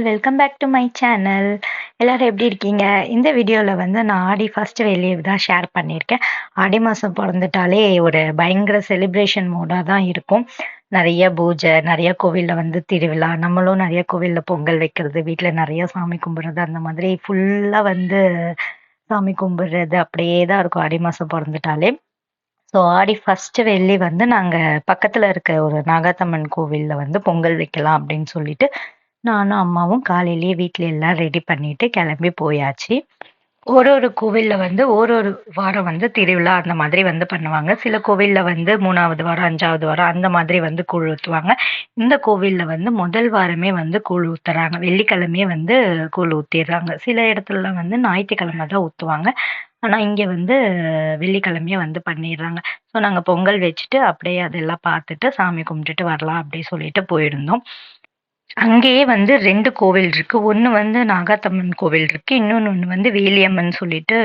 Welcome back to my channel. எல்லாரும் எப்படி இருக்கீங்க? இந்த வீடியோல வந்து நான் ஆடி ஃபர்ஸ்ட் வெளிய தான் ஷேர் பண்ணியிருக்கேன். ஆடி மாசம் பொறந்துட்டாலே ஒரு பயங்கர செலிப்ரேஷன் மூடா தான் இருக்கும். நெறைய பூஜை, நெறைய கோவில்ல வந்து திருவிழா, நம்மளும் நெறைய கோவில்ல பொங்கல் வைக்கிறது, வீட்ல நெறைய சாமி கும்பிடுறது, அந்த மாதிரி ஃபுல்லா வந்து சாமி கும்பிடுறது அப்படியே தான் இருக்கும் ஆடி மாசம் பொறந்துட்டாலே. ஸோ ஆடி ஃபர்ஸ்ட் வெள்ளி வந்து நாங்க பக்கத்துல இருக்க ஒரு நாகாத்தம்மன் கோவில்ல வந்து பொங்கல் வைக்கலாம் அப்படின்னு சொல்லிட்டு நானும் அம்மாவும் காலையிலேயே வீட்ல எல்லாம் ரெடி பண்ணிட்டு கிளம்பி போயாச்சு. ஒரு கோவில்ல வந்து ஒரு வாரம் வந்து திருவிழா அந்த மாதிரி வந்து பண்ணுவாங்க. சில கோவில்ல வந்து 3வது வாரம், 5வது வாரம் அந்த மாதிரி வந்து கூழ் ஊத்துவாங்க. இந்த கோவில்ல வந்து முதல் வாரமே வந்து கூழ் ஊத்துறாங்க. வெள்ளிக்கிழமையே வந்து கூழ் ஊத்திர்றாங்க. சில இடத்துலலாம் வந்து ஞாயிற்றுக்கிழமை தான் ஊத்துவாங்க. ஆனா இங்க வந்து வெள்ளிக்கிழமையே வந்து பண்ணிர்றாங்க. ஸோ நாங்க பொங்கல் வச்சுட்டு அப்படியே அதெல்லாம் பார்த்துட்டு சாமி கும்பிட்டுட்டு வரலாம் அப்படி சொல்லிட்டு போயிருந்தோம். அங்கேயே வந்து 2 கோவில் இருக்கு. ஒண்ணு வந்து நாகாத்தம்மன் கோவில் இருக்கு. இன்னொன்னு வந்து வேலியம்மன் சொல்லிட்டு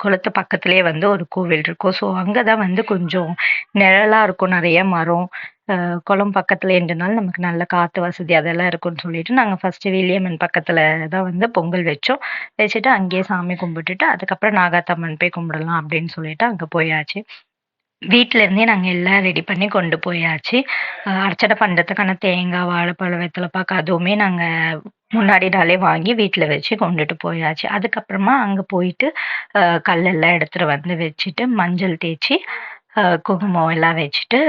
குளத்து பக்கத்திலேயே வந்து ஒரு கோவில் இருக்கும். ஸோ அங்க தான் வந்து கொஞ்சம் நிழலா இருக்கும். நெறைய மரம், குளம் பக்கத்துலேன்றனால நமக்கு நல்ல காத்து வசதி அதெல்லாம் இருக்கும்னு சொல்லிட்டு, நாங்க ஃபர்ஸ்ட்டு வேலியம்மன் பக்கத்துல தான் வந்து பொங்கல் வச்சோம். வச்சுட்டு அங்கேயே சாமி கும்பிட்டுட்டு, அதுக்கப்புறம் நாகாத்தம்மன் போய் கும்பிடலாம் அப்படின்னு சொல்லிட்டு அங்க போயாச்சு. வீட்ல இருந்தே நாங்க எல்லாம் ரெடி பண்ணி கொண்டு போயாச்சு. அர்ச்சனை பண்றதுக்கான தேங்காய், வாழைப்பழம், வெத்தலைப்பாக்கு அதுவுமே நாங்க முன்னாடி நாளே வாங்கி வீட்ல வச்சு கொண்டுட்டு போயாச்சு. அதுக்கப்புறமா அங்க போயிட்டு கல்லெல்லாம் எடுத்துட்டு வந்து வச்சுட்டு, மஞ்சள் தேய்ச்சு, குங்குமம் எல்லாம் வச்சுட்டு,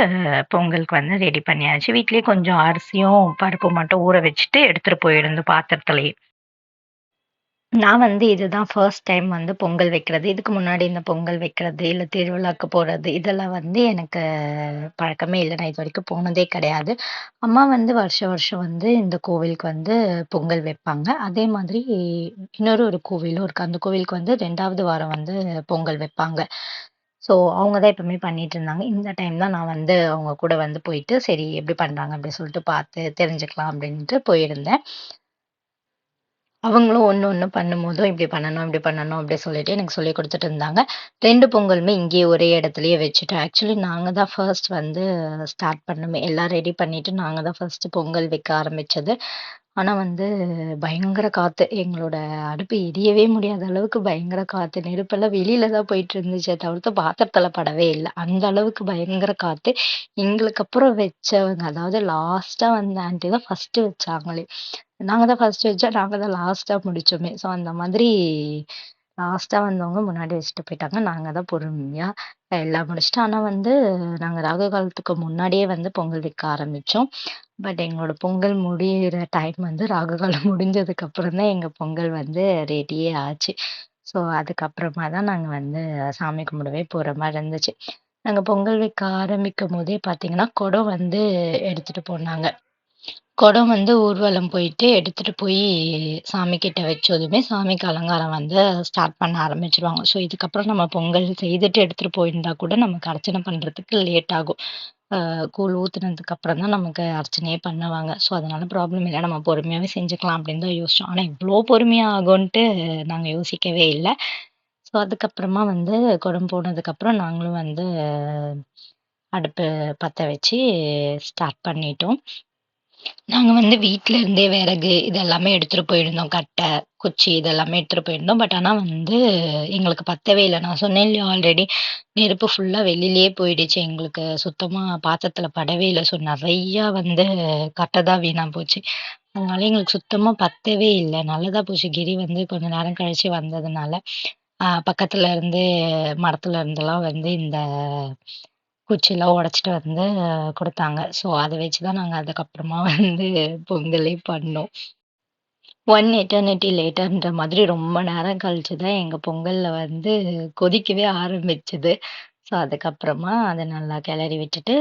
பொங்கலுக்கு வந்து ரெடி பண்ணியாச்சு. வீட்லயே கொஞ்சம் அரிசியும், பருப்பும் மட்டும் ஊற வச்சுட்டு எடுத்துட்டு போயிருந்தோம் பாத்திரத்திலேயே. நான் வந்து இதுதான் ஃபர்ஸ்ட் டைம் வந்து பொங்கல் வைக்கிறது. இதுக்கு முன்னாடி இந்த பொங்கல் வைக்கிறது, இல்ல திருவிழாக்கு போறது, இதெல்லாம் வந்து எனக்கு பழக்கமே இல்ல. நான் இதுவரைக்கும் போனதே கிடையாது. அம்மா வந்து வருஷம் வருஷம் வந்து இந்த கோவிலுக்கு வந்து பொங்கல் வைப்பாங்க. அதே மாதிரி ஒரு கோவிலும் இருக்கு. அந்த கோவிலுக்கு வந்து 2வது வாரம் வந்து பொங்கல் வைப்பாங்க. ஸோ அவங்க தான் எப்பவுமே பண்ணிட்டு இருந்தாங்க. இந்த டைம் தான் நான் வந்து அவங்க கூட வந்து போயிட்டு, சரி எப்படி பண்றாங்க அப்படின்னு சொல்லிட்டு பார்த்து தெரிஞ்சுக்கலாம் அப்படின்ட்டு போயிருந்தேன். அவங்களும் ஒண்ணு ஒண்ணு பண்ணும்போதும், இப்படி பண்ணணும், இப்படி பண்ணணும் அப்படி சொல்லிட்டு எனக்கு சொல்லிக் குடுத்துட்டு இருந்தாங்க. 2 பொங்கலுமே இங்கேயே ஒரே இடத்துலயே வச்சுட்டோம். ஆக்சுவலி நாங்க தான் ஃபர்ஸ்ட் வந்து ஸ்டார்ட் பண்ணோமே. எல்லாம் ரெடி பண்ணிட்டு நாங்க தான் ஃபர்ஸ்ட் பொங்கல் வைக்க ஆரம்பிச்சது. ஆனா வந்து பயங்கர காத்து. எங்களோட அடுப்பு எரியவே முடியாத அளவுக்கு பயங்கர காத்து. நெருப்பெல்லாம் வெளியில தான் போயிட்டு இருந்துச்சே தவிர்த்து பாத்திரத்துல படவே இல்ல. அந்த அளவுக்கு பயங்கர காத்து. எங்களுக்கு அப்புறம் வச்சவங்க, அதாவது லாஸ்ட்டா வந்த ஆன்டி தான் ஃபர்ஸ்ட் வச்சாங்களே. நாங்க தான் ஃபர்ஸ்ட் வச்சோம். நாங்க தான் லாஸ்ட்டா முடிச்சோமே. ஸோ அந்த மாதிரி லாஸ்ட்டா வந்தவங்க முன்னாடி வச்சுட்டு போயிட்டாங்க. நாங்க தான் பொறுமையா எல்லாம் முடிச்சுட்டு ஆனா வந்து நாங்க ராகு காலத்துக்கு முன்னாடியே வந்து பொங்கல் வைக்க ஆரம்பிச்சோம். பட் எங்களோட பொங்கல் முடியிற டைம் வந்து ராகு காலம் முடிஞ்சதுக்கு அப்புறம் தான் எங்க பொங்கல் வந்து ரெடியே ஆச்சு. ஸோ அதுக்கப்புறமா தான் நாங்க வந்து சாமி கும்பிடவே போற மாரி இருந்துச்சு. நாங்க பொங்கல் வைக்க ஆரம்பிக்கும்போதே பார்த்தீங்கன்னா, குடம் வந்து எடுத்துட்டு போனாங்க. குடம் வந்து ஊர்வலம் போயிட்டு எடுத்துட்டு போய் சாமி கிட்ட வச்சதுமே, சாமிக்கு அலங்காரம் வந்து ஸ்டார்ட் பண்ண ஆரம்பிச்சுருவாங்க. ஸோ, இதுக்கப்புறம் நம்ம பொங்கல் செய்துட்டு எடுத்துட்டு போயிருந்தா கூட நமக்கு அர்ச்சனை பண்றதுக்கு லேட் ஆகும். கூழ் ஊத்துனதுக்கு அப்புறம் தான் நமக்கு அர்ச்சனையே பண்ணுவாங்க. ஸோ, அதனால ப்ராப்ளம் இல்ல. நம்ம பொறுமையாவே செஞ்சுக்கலாம் அப்படின்னு தான் யோசிச்சோம். ஆனா, இவ்ளோ பொறுமையா ஆகுன்ட்டு நாங்க யோசிக்கவே இல்ல. ஸோ, அதுக்கப்புறமா வந்து குடம் போனதுக்கப்புறம் நாங்களும் வந்து அடுப்பு பத்த வச்சு ஸ்டார்ட் பண்ணிட்டோம். நாங்க வந்து வீட்ல இருந்தே விறகு இது எல்லாமே எடுத்துட்டு போயிருந்தோம். கட்டை, குச்சி இதெல்லாமே எடுத்துட்டு போயிருந்தோம். பட் ஆனா வந்து எங்களுக்கு பத்தவே இல்ல. நான் சொன்னேன் இல்லையா ஆல்ரெடி நெருப்பு ஃபுல்லா வெளிலயே போயிடுச்சு. எங்களுக்கு சுத்தமா பாத்திரத்துல படவே இல்ல. ஸோ நெறையா வந்து கட்டை தான் வீணா போச்சு. அதனால எங்களுக்கு சுத்தமா பத்தவே இல்ல. நல்லதா போச்சு கிரி வந்து கொஞ்ச நேரம் கழிச்சு வந்ததுனால. பக்கத்துல இருந்து மரத்துல இருந்தெல்லாம் வந்து இந்த குச்சிலாம் உடைச்சிட்டு வந்து குடுத்தாங்க. ஸோ அத வச்சு தான் நாங்க அதுக்கப்புறமா வந்து பொங்கலே பண்ணோம். ஒன் எட்டர்னிட்டி லேட்டர்ன்ற மாதிரி ரொம்ப நேரம் கழிச்சு தான் எங்க பொங்கல்ல வந்து கொதிக்கவே ஆரம்பிச்சது. ஸோ அதுக்கப்புறமா அத நல்லா கிளறி விட்டுட்டு,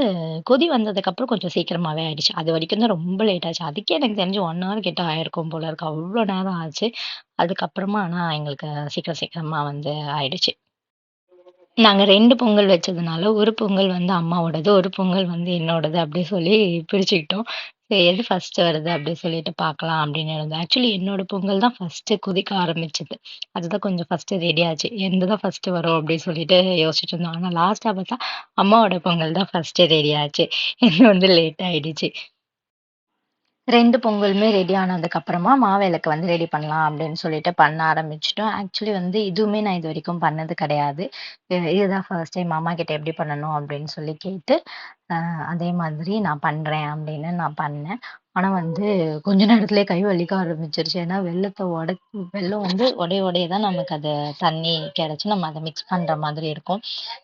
கொதி வந்ததுக்கப்புறம் கொஞ்சம் சீக்கிரமாவே ஆயிடுச்சு. அதுவரைக்கும் தான் ரொம்ப லேட் ஆச்சு. அதுக்கே எனக்கு தெரிஞ்சு 1 ஹவர் கிட்ட ஆயிருக்கும் போல இருக்கு. அவ்ளோ நேரம் ஆச்சு. அதுக்கப்புறமா ஆனா எங்களுக்கு சீக்கிரம் சீக்கிரமா வந்து ஆயிடுச்சு. நாங்க 2 பொங்கல் வச்சதுனால, ஒரு பொங்கல் வந்து அம்மாவோடது, ஒரு பொங்கல் வந்து என்னோடது அப்டி சொல்லி பிரிச்சுக்கிட்டோம். சரி எது ஃபர்ஸ்ட் வருது அப்டி சொல்லிட்டு பார்க்கலாம் அப்டின்னு இருந்தோம். ஆக்சுவலி என்னோட பொங்கல் தான் ஃபர்ஸ்ட்டு கொதிக்க ஆரம்பிச்சது. அதுதான் கொஞ்சம் ஃபர்ஸ்ட்டு ரெடி ஆச்சு. என்னது தான் ஃபர்ஸ்ட்டு வரும் அப்டி சொல்லிட்டு யோசிச்சுட்டு இருந்தோம். ஆனா லாஸ்ட்டா பார்த்தா அம்மாவோட பொங்கல் தான் ஃபர்ஸ்ட்டு ரெடி ஆச்சு. என்னது வந்து லேட் ஆயிடுச்சு. 2 பொங்கலுமே ரெடி ஆனதுக்கப்புறமா, மாவிளக்கு வந்து ரெடி பண்ணலாம் அப்படின்னு சொல்லிட்டு பண்ண ஆரம்பிச்சுட்டோம். ஆக்சுவலி வந்து இதுவுமே நான் இதுவரைக்கும் பண்ணது கிடையாது. இதுதான் ஃபர்ஸ்ட் டைம் அம்மா கிட்ட எப்படி பண்ணணும் அப்படின்னு சொல்லி கேட்டு, அ அதே மாதிரி நான் பண்றேன் அப்படின்னு நான் பண்ணேன். ஆனா வந்து கொஞ்ச நேரத்திலேயே கை வலிக்க ஆரம்பிச்சுருச்சு. ஏன்னா வெல்லம் வந்து உடைய தான் நமக்கு அது தண்ணி கிடைச்சு நம்ம அத மிக்ஸ் பண்ற மாதிரி இருக்கும்.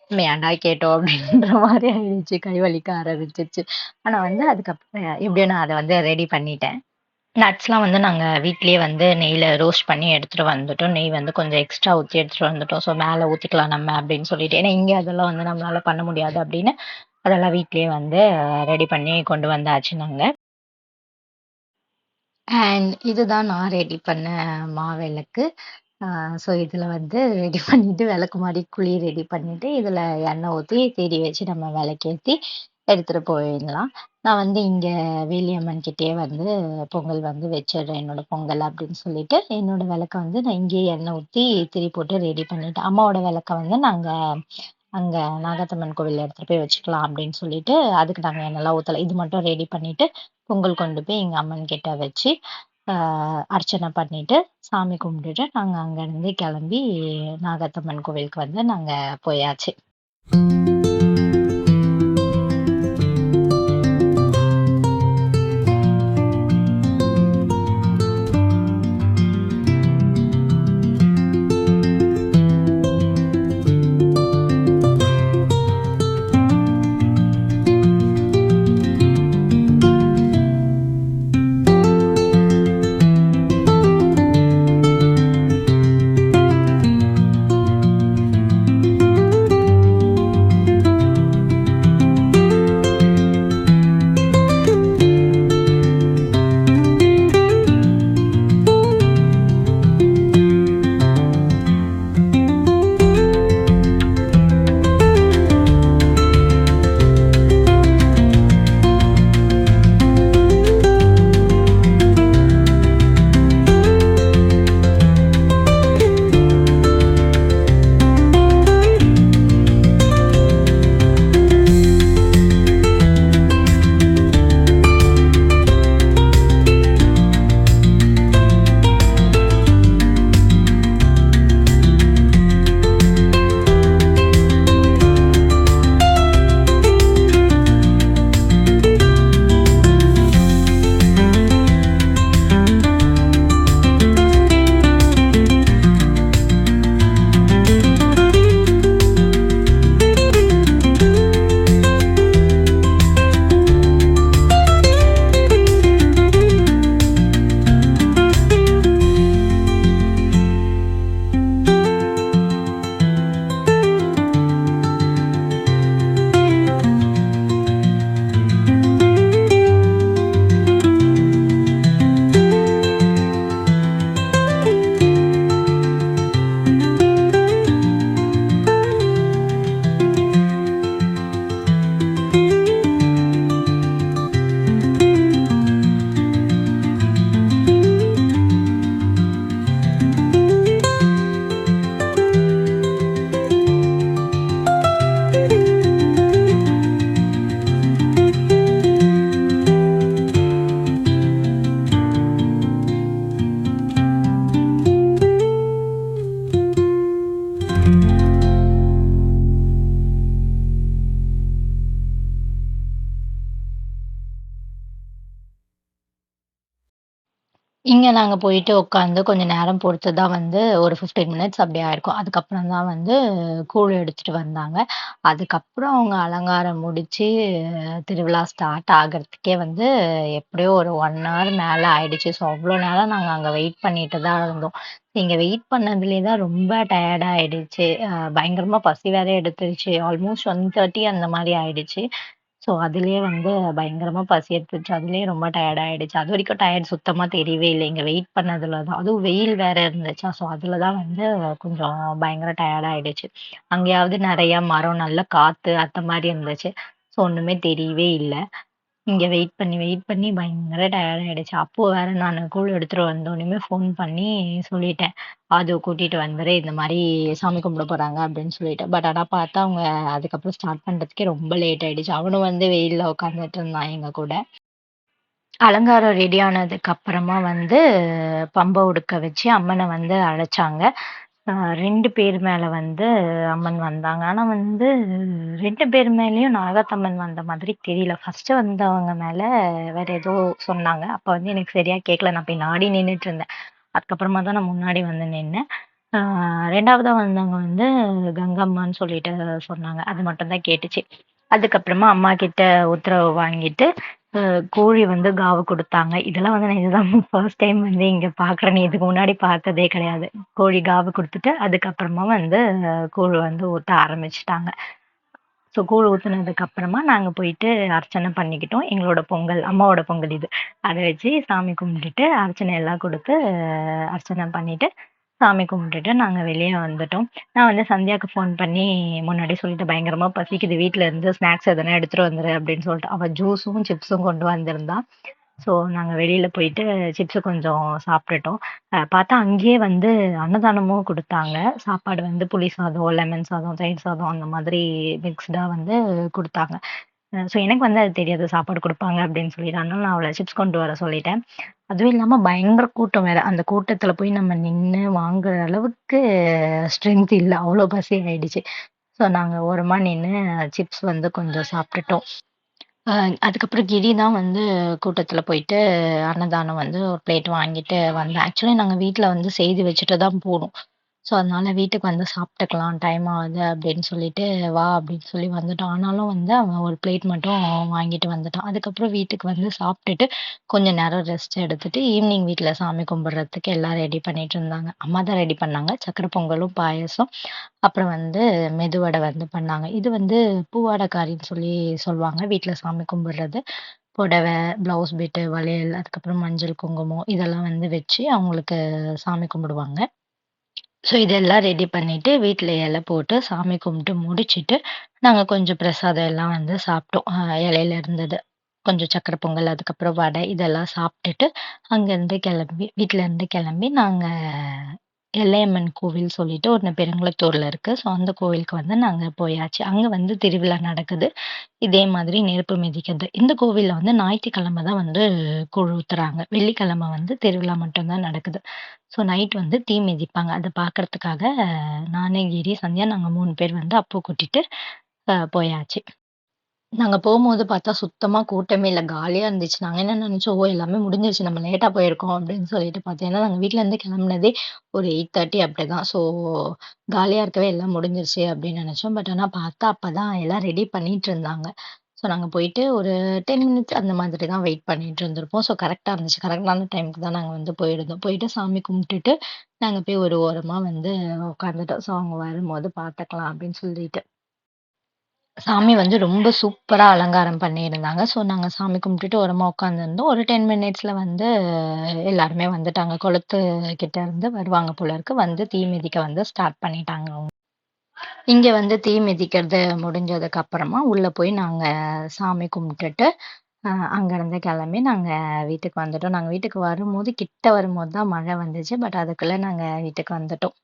நம்ம ஏன்டா கேட்டோம் அப்படின்ற மாரி ஆயிடுச்சு. கை வலிக்க ஆரம்பிச்சுருச்சு. ஆனா வந்து அதுக்கப்புறம் எப்படியோ நான் அத வந்து ரெடி பண்ணிட்டேன். நட்ஸ்லாம் வந்து நாங்க வீட்லயே வந்து நெய்ல ரோஸ்ட் பண்ணி எடுத்துட்டு வந்துட்டோம். நெய் வந்து கொஞ்சம் எக்ஸ்ட்ரா ஊத்தி எடுத்துட்டு வந்துட்டோம். ஸோ மேல ஊத்திக்கலாம் நம்ம அப்படின்னு சொல்லிட்டு. ஏன்னா இங்க அதெல்லாம் வந்து நம்மளால பண்ண முடியாது அப்படின்னு, அதெல்லாம் வீட்லயே வந்து ரெடி பண்ணி கொண்டு வந்தாச்சு நாங்க. அண்ட் இதுதான் நான் ரெடி பண்ண மாவிளக்கு. ஆ ஸோ இதில வந்து ரெடி பண்ணிட்டு விளக்குமாரி குழி ரெடி பண்ணிட்டு, இதில எண்ணெய் ஊத்தி திரி வச்சு நம்ம விளக்கேத்தி எடுத்துட்டு போயிடலாம். நான் வந்து இங்க வேலியம்மன் கிட்டயே வந்து பொங்கல் வந்து வச்சுடுறேன். என்னோட பொங்கல் அப்படின்னு சொல்லிட்டு, என்னோட விளக்க வந்து நான் இங்கேயே எண்ணெய் ஊத்தி திரி போட்டு ரெடி பண்ணிட்டேன். அம்மாவோட விளக்க வந்து நாங்க அங்க நாகாத்தம்மன் கோவில்ல எடுத்துட்டு போய் வச்சுக்கலாம் அப்படின்னு சொல்லிட்டு, அதுக்கு நாங்க எண்ணெய்லாம் ஊத்தல. இது மட்டும் ரெடி பண்ணிட்டு, பொங்கல் கொண்டு போய் எங்க அம்மன் கிட்ட வச்சு, ஆ அர்ச்சனை பண்ணிட்டு, சாமி கும்பிட்டுட்டு, நாங்க அங்கருந்து கிளம்பி நாகாத்தம்மன் கோவிலுக்கு வந்து நாங்க போயாச்சு. இங்க நாங்க போயிட்டு உட்காந்து கொஞ்ச நேரம் பொறுத்து தான் வந்து ஒரு 15 மினிட்ஸ் அப்படி ஆயிருக்கும். அதுக்கப்புறம் தான் வந்து கூழ் எடுத்துட்டு வந்தாங்க. அதுக்கப்புறம் அவங்க அலங்காரம் முடிச்சு திருவிழா ஸ்டார்ட் ஆகறதுக்கே வந்து எப்படியோ ஒரு 1 ஹவர் மேல ஆயிடுச்சு. ஸோ அவ்ளோ நேரம் நாங்க அங்க வெயிட் பண்ணிட்டு தான் இருந்தோம். இங்க வெயிட் பண்ணதுலயே தான் ரொம்ப டயர்ட் ஆயிடுச்சு. பயங்கரமா பசி வேற எடுத்துருச்சு. ஆல்மோஸ்ட் 1:30 அந்த மாரி ஆயிடுச்சு. ஸோ, அதிலயே வந்து பயங்கரமா பசி எடுத்துருச்சு. அதிலயே ரொம்ப டயர்ட் ஆயிடுச்சு. அதுவரைக்கும் டயர்ட் சுத்தமா தெரியவே இல்ல. இங்க வெயிட் பண்ணதுல தான். அதுவும் வெயில் வேற இருந்துச்சா, ஸோ அதில தான் வந்து கொஞ்சம் பயங்கர டயர்ட் ஆயிடுச்சு. அங்கேயாவது நெறைய மரம், நல்ல காத்து அந்த மாரி இருந்துச்சு. ஸோ, ஒண்ணுமே தெரியவே இல்ல. இங்க வெயிட் பண்ணி பயங்கர டயர்ட் ஆயிடுச்சு. அப்போ வேற நானு கூழ் எடுத்துட்டு வந்தோனயுமே ஃபோன் பண்ணி சொல்லிட்டேன். "ஆதிவ கூட்டிட்டு வந்துரு. இந்த மாரி சாமி கும்பிட போறாங்க" அப்படின்னு சொல்லிட்டு. பட் ஆனா பார்த்தா அவங்க அதுக்கப்புறம் ஸ்டார்ட் பண்றதுக்கே ரொம்ப லேட் ஆயிடுச்சு. அவனும் வந்து வெயில்ல உட்காந்துட்டு இருந்தான் எங்க கூட. அலங்காரம் ரெடி ஆனதுக்கு அப்புறமா வந்து பம்ப உடுக்க வச்சு அம்மன வந்து அழைச்சாங்க. 2 பேர் மேல வந்து அம்மன் வந்தாங்க. ஆனா வந்து 2 பேர் மேலயும் நாகாத்தம்மன் வந்த மாதிரி தெரியல. ஃபர்ஸ்ட்டு வந்தவங்க மேல வேற ஏதோ சொன்னாங்க. அப்ப வந்து எனக்கு சரியா கேட்கல. நான் பின்னாடி நின்னுட்டுருந்தேன். அதுக்கப்புறமா தான் நான் முன்னாடி வந்து நின்னேன். ஆ 2வதா வந்தவங்க வந்து கங்கம்மான்னு சொல்லிட்டு சொன்னாங்க. அது மட்டும் தான் கேட்டுச்சு. அதுக்கப்புறமா அம்மாகிட்ட உத்தரவு வாங்கிட்டு, அ கோழி வந்து காவு குடுத்தாங்க. இதெல்லாம் வந்து நான் இதுதான் ஃபர்ஸ்ட் டைம் வந்து இங்க பார்க்குறேன். இதுக்கு முன்னாடி பார்த்ததே கிடையாது. கோழி காவு குடுத்துட்டு, அதுக்கப்புறமா வந்து கூழ் வந்து ஊத்த ஆரம்பிச்சுட்டாங்க. ஸோ கூழ் ஊத்துனதுக்கு அப்புறமா நாங்க போயிட்டு அர்ச்சனை பண்ணிக்கிட்டோம். எங்களோட பொங்கல், அம்மாவோட பொங்கல் இது. அத வச்சு சாமி கும்பிட்டுட்டு, அர்ச்சனை எல்லாம் குடுத்து, அர்ச்சனை பண்ணிட்டு, சாமி கும்பிட்டுட்டு நாங்க வெளிய வந்துட்டோம். நான் வந்து சந்தியாக்கு ஃபோன் பண்ணி முன்னாடியே சொல்லிட்டேன், "பயங்கரமா பசிக்குது. வீட்ல இருந்து ஸ்நாக்ஸ் எதனா எடுத்துட்டு வந்துரு" அப்படின்னு சொல்லிட்டு. அவ ஜூஸும், சிப்ஸும் கொண்டு வந்திருந்தா. ஸோ நாங்க வெளியில போயிட்டு சிப்ஸு கொஞ்சம் சாப்பிட்டுட்டோம். பார்த்தா அங்கேயே வந்து அன்னதானமும் குடுத்தாங்க. சாப்பாடு வந்து புளி சாதம், லெமன் சாதம், தயிர் சாதம் அந்த மாதிரி மிக்ஸ்டா வந்து குடுத்தாங்க. ஸோ எனக்கு வந்து அது தெரியாது சாப்பாடு குடுப்பாங்க அப்படின்னு சொல்லிட்டு. அதனால நான் அவள சிப்ஸ் கொண்டு வர சொல்லிட்டேன். அதுவும் இல்லாம பயங்கர கூட்டம் வேற. அந்த கூட்டத்துல போய் நம்ம நின்னு வாங்குற அளவுக்கு ஸ்ட்ரென்த் இல்ல. அவ்ளோ பசி ஆயிடுச்சு. ஸோ நாங்க ஓரமா நின்னு சிப்ஸ் வந்து கொஞ்சம் சாப்பிட்டுட்டோம். அ அதுக்கப்புறம் கிரி தான் வந்து கூட்டத்துல போயிட்டு அன்னதானம் வந்து ஒரு பிளேட் வாங்கிட்டு வந்தேன். ஆக்சுவலி நாங்க வீட்ல வந்து செய்து வச்சுட்டு தான் போனோம். ஸோ அதனால வீட்டுக்கு வந்து சாப்பிட்டுக்கலாம் டைம் ஆகுது அப்படின்னு சொல்லிட்டு, வா அப்படின்னு சொல்லி வந்துட்டோம். ஆனாலும் வந்து அவன் ஒரு பிளேட் மட்டும் வாங்கிட்டு வந்துட்டான். அதுக்கப்புறம் வீட்டுக்கு வந்து சாப்பிட்டுட்டு, கொஞ்ச நேரம் ரெஸ்ட் எடுத்துட்டு, ஈவினிங் வீட்ல சாமி கும்பிடுறதுக்கு எல்லாம் ரெடி பண்ணிட்டு இருந்தாங்க. அம்மா தான் ரெடி பண்ணாங்க. சர்க்கரை பொங்கலும், பாயாசம், அப்புறம் வந்து மெதுவடை வந்து பண்ணாங்க. இது வந்து பூவாடைக்காரின்னு சொல்லி சொல்லுவாங்க. வீட்ல சாமி கும்பிடுறது. புடவை, ப்ளவுஸ் பிட்டு, வளையல், அதுக்கப்புறம் மஞ்சள், குங்குமம் இதெல்லாம் வந்து வச்சு அவங்களுக்கு சாமி கும்பிடுவாங்க. ஸோ இதெல்லாம் ரெடி பண்ணிட்டு, வீட்ல இலை போட்டு சாமி கும்பிட்டு முடிச்சுட்டு, நாங்க கொஞ்சம் பிரசாதம் எல்லாம் வந்து சாப்பிட்டோம். இலையில இருந்தது. கொஞ்சம் சர்க்கரை பொங்கல், அதுக்கப்புறம் வடை இதெல்லாம் சாப்பிட்டுட்டு, அங்கேருந்து கிளம்பி வீட்லருந்து கிளம்பி நாங்க எல்லையம்மன் கோவில் சொல்லிட்டு ஒண்ணு பெருங்குளத்தூர்ல இருக்கு. ஸோ அந்த கோவிலுக்கு வந்து நாங்க போயாச்சு. அங்க வந்து திருவிழா நடக்குது. இதே மாதிரி நெருப்பு மிதிக்கிறது. இந்த கோவில்ல வந்து ஞாயிற்றுக்கிழமை தான் வந்து கூழ் ஊத்துறாங்க. வெள்ளிக்கிழமை வந்து திருவிழா மட்டும் தான் நடக்குது. ஸோ நைட் வந்து தீ மிதிப்பாங்க. அத பார்க்கறதுக்காக நானு, கிரி, சந்தியா நாங்க 3 பேர் வந்து அப்பு கூட்டிட்டு போயாச்சு. நாங்க போம்போது பார்த்தா சுத்தமா கூட்டமே இல்ல. காலியா இருந்துச்சு. நாங்க என்ன நெனச்சோம், ஓ! எல்லாமே முடிஞ்சிருச்சு. நம்ம லேட்டா போயிருக்கோம் அப்படின்னு சொல்லிட்டு பார்த்தோம். ஏன்னா நாங்க வீட்லருந்து கிளம்புனதே ஒரு 8:30 அப்படிதான். ஸோ காலியா இருக்கவே எல்லாம் முடிஞ்சிருச்சு அப்படின்னு நெனச்சோம். பட் ஆனா பார்த்தா அப்பதான் எல்லாம் ரெடி பண்ணிட்டு இருந்தாங்க. ஸோ நாங்க போயிட்டு ஒரு 10 மினிட்ஸ் அந்த மாதிரி தான் வெயிட் பண்ணிட்டு இருந்திருப்போம். ஸோ கரெக்ட்டா இருந்துச்சு. கரெக்ட்டான டைம்க்கு தான் நாங்க வந்து போயிருந்தோம். போயிட்டு சாமி கும்பிட்டுட்டு, நாங்க போய் ஒரு ஓரமா வந்து உட்காந்துட்டோம். ஸோ அவங்க வரும்போது பார்த்துக்கலாம் அப்படின்னு சொல்லிட்டு. சாமி வந்து ரொம்ப சூப்பரா அலங்காரம் பண்ணியிருந்தாங்க. ஸோ, நாங்க சாமி கும்பிட்டுட்டு ஓரமா உட்காந்துருந்தோம். ஒரு 10 மினிட்ஸ்ல வந்து எல்லாருமே வந்துட்டாங்க. குளத்து கிட்ட இருந்து வருவாங்க போல இருக்கு. வந்து தீ மிதிக்க வந்து ஸ்டார்ட் பண்ணிட்டாங்க அவங்க. இங்க வந்து தீ மிதிக்கிறது முடிஞ்சதுக்கு அப்புறமா உள்ள போய் நாங்க சாமி கும்பிட்டுட்டு, அங்கருந்து கிளம்பி நாங்க வீட்டுக்கு வந்துட்டோம். நாங்க வீட்டுக்கு வரும்போது கிட்ட வரும்போது தான் மழை வந்துச்சு. பட் அதுக்குள்ள நாங்க வீட்டுக்கு வந்துட்டோம்.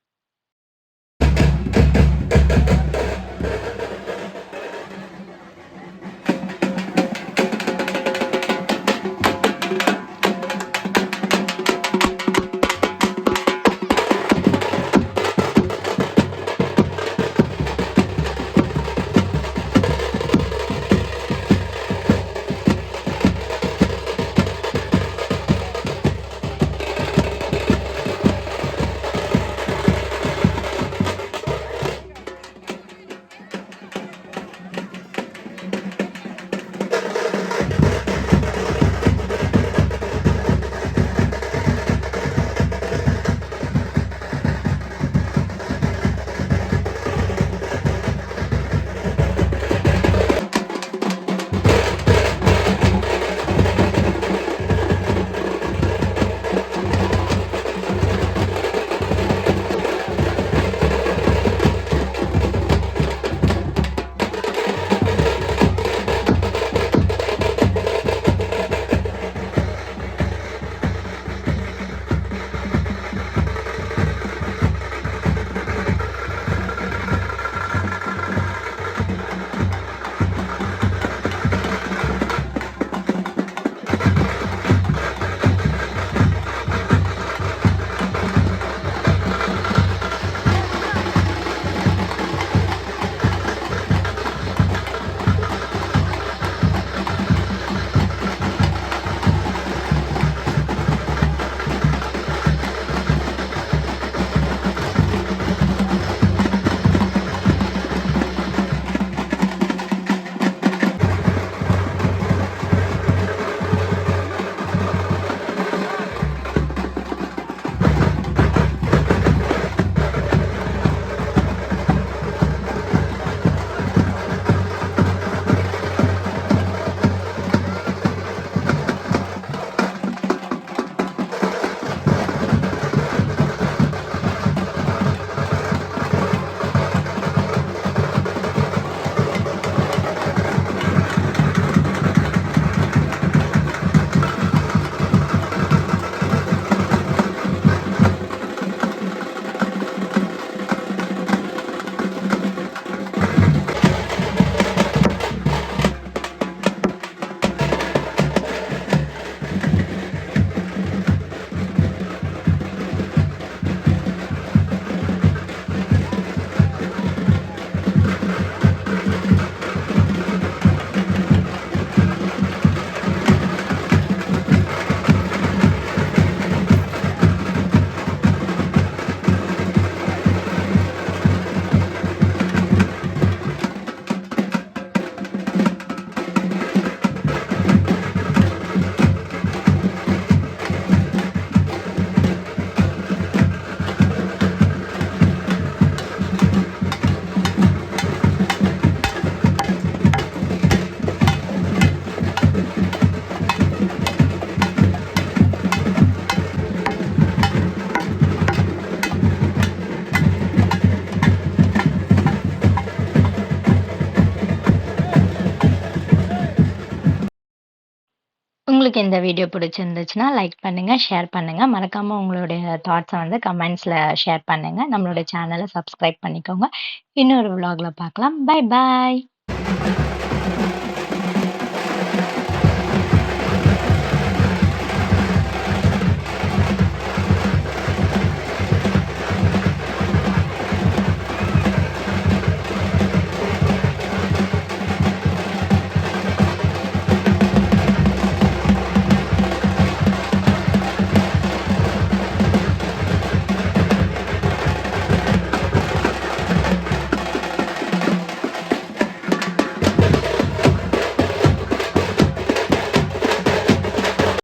உங்களுக்கு இந்த வீடியோ பிடிச்சிருந்துச்சுன்னா, லைக் பண்ணுங்க, ஷேர் பண்ணுங்க. மறக்காம உங்களுடைய தாட்ஸ வந்து கமெண்ட்ஸ்ல ஷேர் பண்ணுங்க. நம்மளுடைய சேனல சப்ஸ்கிரைப் பண்ணிக்கோங்க. இன்னொரு விலாக்ல பார்க்கலாம். பாய் பாய்.